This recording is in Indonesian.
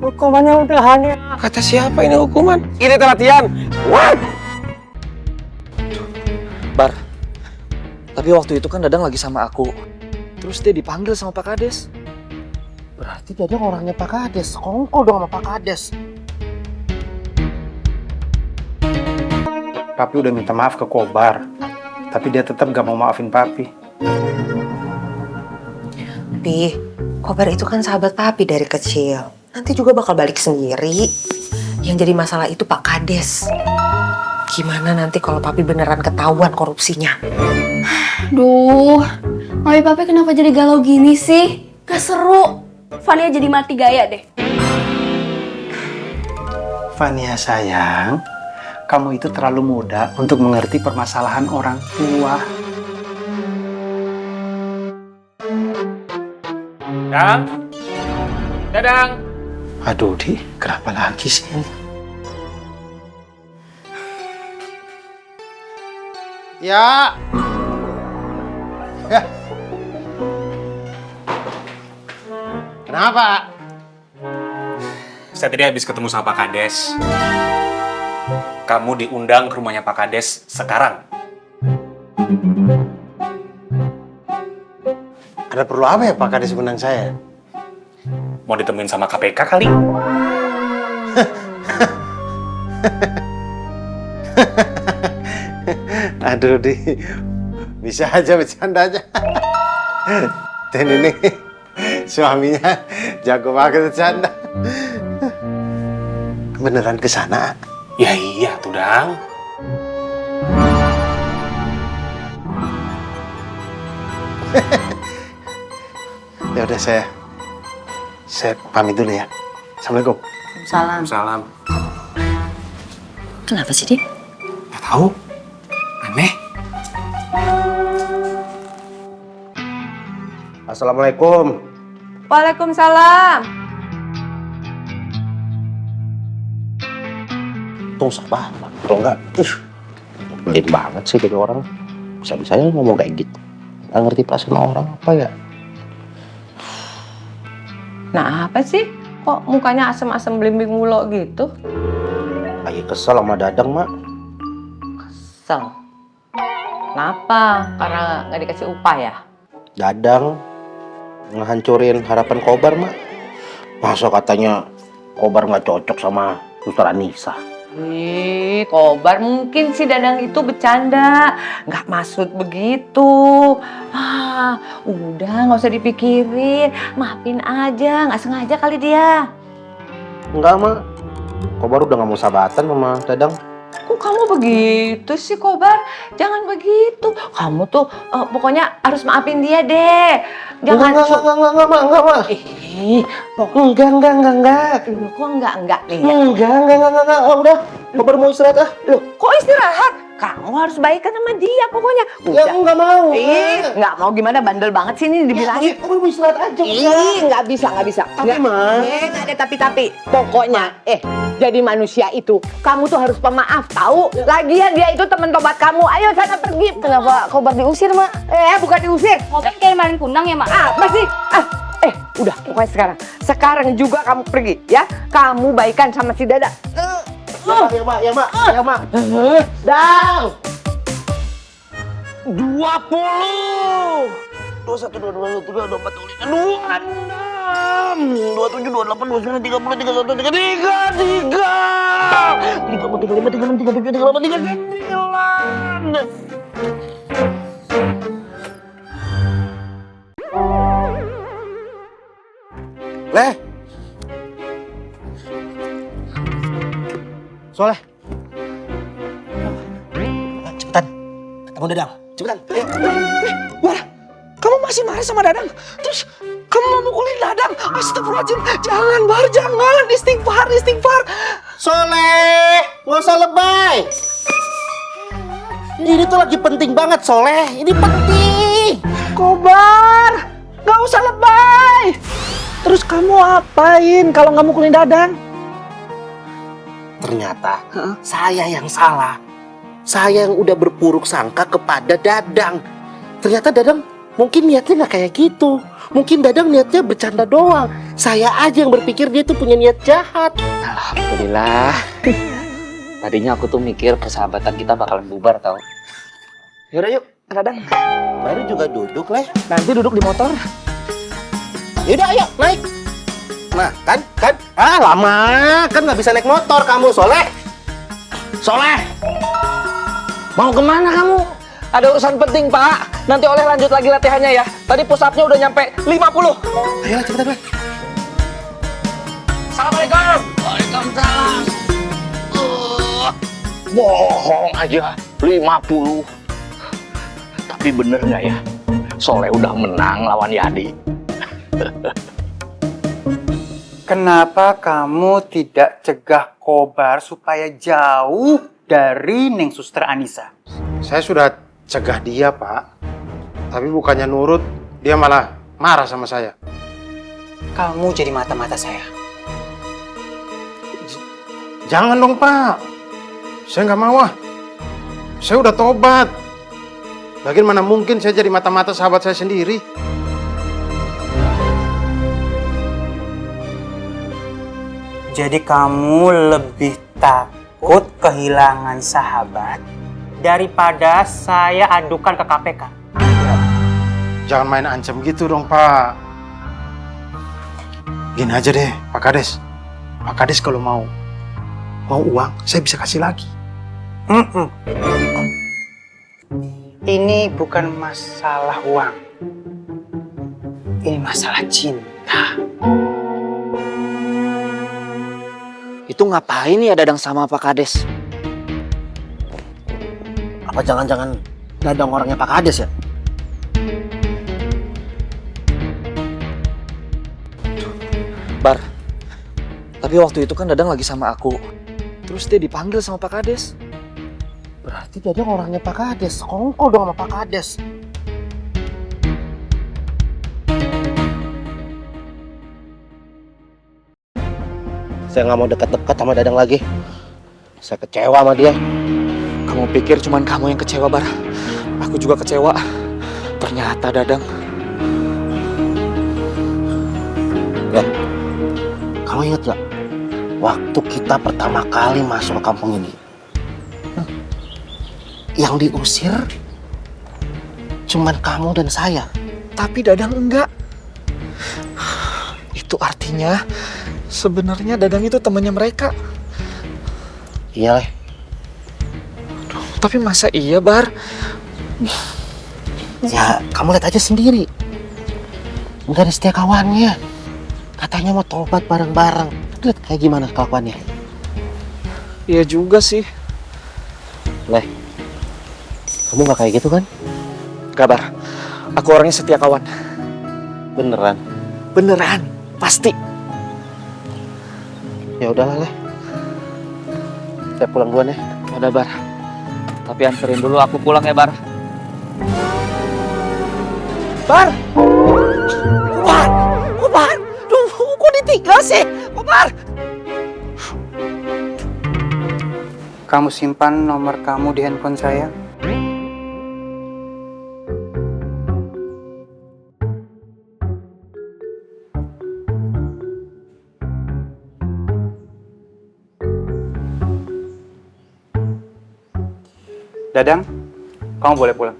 Hukumannya udahan ya. Kata siapa ini hukuman? Ini latihan. What? Bar, tapi waktu itu kan Dadang lagi sama aku. Terus dia dipanggil sama Pak Kades. Berarti Dadang orangnya Pak Kades. Kongkol dong sama Pak Kades. Papi udah minta maaf ke Kobar, tapi dia tetap gak mau maafin Papi. Pi, Kobar itu kan sahabat Papi dari kecil. Nanti juga bakal balik sendiri. Yang jadi masalah itu Pak Kades. Gimana nanti kalau Papi beneran ketahuan korupsinya? Duh, Mami Papi kenapa jadi galau gini sih? Gak seru. Fania jadi mati gaya deh. Fania sayang, kamu itu terlalu muda untuk mengerti permasalahan orang tua. Dadang. Aduh, Di, kenapa lagi sih ini? Ya. Ya. Kenapa? Saya tadi habis ketemu sama Pak Kades. Kamu diundang ke rumahnya Pak Kades sekarang. Ada perlu apa ya Pak Kades undang saya? Mau ditemuin sama KPK kali? Aduh, Di. Bisa aja bercanda aja. Dan ini suaminya jago banget bercanda. Beneran ke sana? Ya iya tuh, Dang. Ya udah, saya pamit dulu ya. Assalamualaikum. Salam. Salam. Kenapa sih dia? Gak tahu. Aneh. Assalamualaikum. Waalaikumsalam. Tuh sabar. Kalau enggak, pelit banget sih jadi orang. Bisa-bisanya ngomong kayak gitu. Nggak ngerti perasaan orang apa ya? Nah apa sih? Kok mukanya asem-asem blimbing mulu gitu? Lagi kesel sama Dadang, Mak. Kesel. Kenapa? Karena nggak dikasih upah ya? Dadang ngehancurin harapan Kobar, Mak. Masa katanya Kobar nggak cocok sama Suster Anissa. Ih, Kobar mungkin si Dadang itu bercanda, nggak maksud begitu. Ah, udah nggak usah dipikirin, maafin aja, nggak sengaja kali dia. Enggak, Mak. Kobar udah nggak mau sahabatan sama Dadang. Kok kamu begitu sih, Kobar? Jangan begitu. Kamu tuh pokoknya harus maafin dia deh. Jangan Enggak, Mak. Ih, Enggak. kok enggak nih? Enggak. Udah, Kobar mau istirahat ah. Loh, kok istirahat? Kamu harus baikan sama dia pokoknya. Ya, aku nggak mau. Nggak mau gimana, bandel banget sih ini dibilangin. Kobar mau istirahat aja. Nggak bisa. Tapi, Ma. Nggak ada tapi. Pokoknya, jadi manusia itu, kamu tuh harus pemaaf, tahu? Lagian dia itu teman tobat kamu. Ayo sana pergi. Kenapa Kobar diusir, Mak? Bukan diusir. Ngobrol kayak maling kundang ya, Mak? Apa sih? Udah, pokoknya sekarang juga kamu pergi, ya. Kamu baikan sama si Dada. Ya, Mak. Dang. 20. 21, 22, 23, 24, 25, 26, 27, 28, 29, 30, 31, 33, 34, 35, 36, 37, 38, 39. Leh. Soleh. Cepetan. Ketemu Dadang. Cepetan. Wah, kamu masih marah sama Dadang? Terus kamu mau mukulin Dadang? Astagfirullahaladzim. Jangan, Bar, jangan. Istighfar. Soleh, nggak usah lebay. Ini tuh lagi penting banget, Soleh. Ini penting. Kobar, nggak usah lebay. Terus kamu apain kalau nggak mukulin Dadang? Ternyata saya yang salah. Saya yang udah berpuruk sangka kepada Dadang. Ternyata Dadang Mungkin niatnya nggak kayak gitu. Mungkin Dadang niatnya bercanda doang. Saya aja yang berpikir dia tuh punya niat jahat. Alhamdulillah. Tadinya aku tuh mikir persahabatan kita bakalan bubar tau. Yaudah yuk, Dadang. Baru juga duduk, Leh. Nanti duduk di motor. Yaudah, ayo, naik. Nah, kan? Lama. Kan nggak bisa naik motor kamu, Soleh. Soleh! Mau kemana kamu? Ada urusan penting, Pak. Nanti Oleh lanjut lagi latihannya ya. Tadi push up-nya udah nyampe 50. Ayo, cepetan, Leh. Assalamualaikum. Waalaikumsalam. Bohong aja, 50. Tapi bener nggak ya? Soleh udah menang lawan Yadi. Kenapa kamu tidak cegah Kobar supaya jauh dari Neng Suster Anissa? Saya sudah cegah dia, Pak. Tapi bukannya nurut, dia malah marah sama saya. Kamu jadi mata-mata saya. Jangan dong, Pak. Saya nggak mau ah. Saya udah tobat. Bagaimana mungkin saya jadi mata-mata sahabat saya sendiri? Jadi kamu lebih takut kehilangan sahabat daripada saya adukan ke KPK? Jangan main ancam gitu dong, Pak. Gini aja deh, Pak Kades. Pak Kades kalau mau uang, saya bisa kasih lagi. Ini bukan masalah uang. Ini masalah cinta. Itu ngapain ya Dadang sama Pak Kades? Apa jangan-jangan Dadang orangnya Pak Kades ya? Bar, tapi waktu itu kan Dadang lagi sama aku. Terus dia dipanggil sama Pak Kades. Berarti Dadang orangnya Pak Kades. Kongkol dong sama Pak Kades. Saya nggak mau dekat-dekat sama Dadang lagi. Saya kecewa sama dia. Kamu pikir cuman kamu yang kecewa, Bar? Aku juga kecewa. Ternyata Dadang. Kamu ingat gak? Waktu kita pertama kali masuk ke kampung ini. Yang diusir cuman kamu dan saya. Tapi Dadang enggak. Itu artinya sebenarnya Dadang itu temannya mereka. Iya, Leh. Tapi masa iya, Bar? Ya, kamu lihat aja sendiri. Nggak ada setia kawannya. Katanya mau tobat bareng-bareng. Lihat kayak gimana kelakuannya. Iya juga sih. Leh, kamu nggak kayak gitu kan? Gak, Bar. Aku orangnya setia kawan. Beneran? Beneran. Pasti. Ya udahlah, Leh. Saya pulang duluan ya. Udah, Bar. Tapi anterin dulu aku pulang ya, Bar. Bar! Kobar! Kobar! Duh, kok ditinggal sih? Kobar! Kamu simpan nomor kamu di handphone saya. Dadang, kamu boleh pulang.